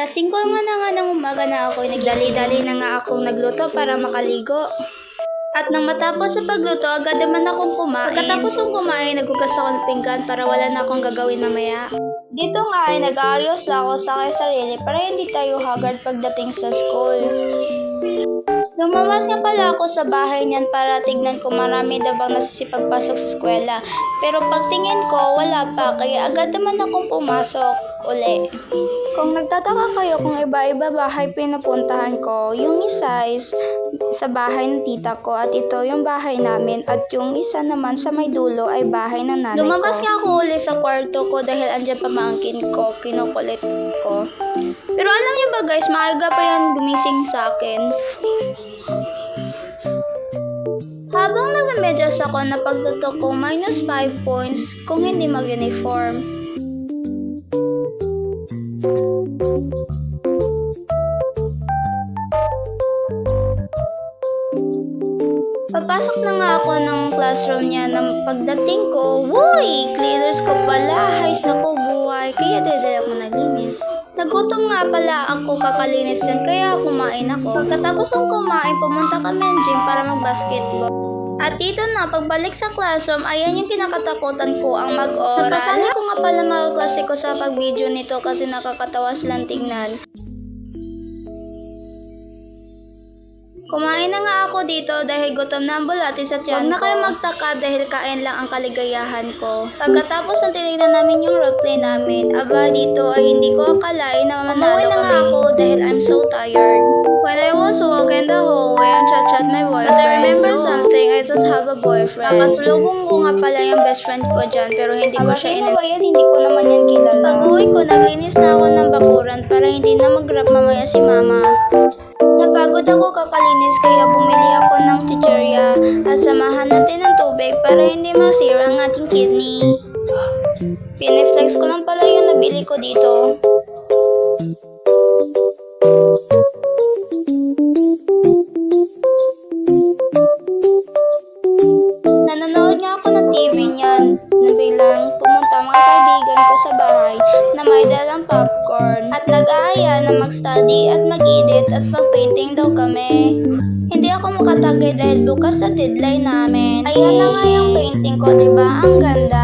Alas 5 nga ng umaga na ako nagdali-dali na nga akong nagluto para makaligo. At nang matapos sa pagluto, agad naman akong kumain. Pagkatapos kong kumain, naghugas ako ng pinggan para wala na akong gagawin mamaya. Dito nga ay nag-aayos ako sa aking sarili para hindi tayo haggard pagdating sa school. Lumawas nga pala ako sa bahay niyan para tignan ko marami na bang nasisipagpasok sa eskwela. Pero pagtingin ko, wala pa, kaya agad naman akong pumasok uli. Kung nagtataka kayo kung iba-iba bahay pinupuntahan ko, yung isa is sa bahay ng tita ko at ito yung bahay namin at yung isa naman sa may dulo ay bahay ng nanay ko. Lumabas nga ako uli sa kwarto ko dahil andyan pamangkin ko, kinukulit ko. Pero alam niyo ba guys, maaga pa yun gumising sa akin. Habang nagme-medyas ako na pagtutok ko minus 5 points kung hindi mag-uniform. Papasok na nga ako ng classroom niya nang pagdating ko, wuy! Cleaners ko pala, hays naku buhay, kaya dede ako naglinis. Nagutom nga pala ako kakalinis yan, kaya kumain ako. Pagkatapos kong kumain, pumunta kami ng gym para mag-basketball. At dito na, pagbalik sa classroom, ayan yung kinakatakutan ko ang mag-oral. Napasali ko nga pala mga klase ko sa pag-video nito kasi nakakatawa silang tingnan. Kumain na nga ako dito dahil gutom na ang bulati sa tiyan ko. Huwag na kayo magtaka dahil kain lang ang kaligayahan ko. Pagkatapos ng tinignan namin yung roleplay namin, aba dito ay hindi ko akalain na manalo kami. Umuwi na nga ako dahil I'm so tired. When I was walking the hallway, I chat my boyfriend. But I remember something, I don't have a boyfriend. Nakasulubong ko nga pala yung best friend ko dyan pero hindi ko siya hindi ko naman yan kilala. Pag-uwi ko, naglinis na ako ng bakuran para hindi na mag-rap mamaya si mama. Napagod ako kakalinis kaya bumili ako ng chichirya at samahan natin ng tubig para hindi masira ang ating kidney. Pineflex ko lang pala yung nabili ko dito. Nanonood nga ako ng TV niyan. Nabiglang pumunta mga kaibigan ko sa bahay na may dalang popcorn at nag-aaya na mag-study at mag-edit at mag-painting daw kami. Hindi ako makatagay dahil bukas na deadline namin. Ayan na nga yung painting ko, diba? Ang ganda.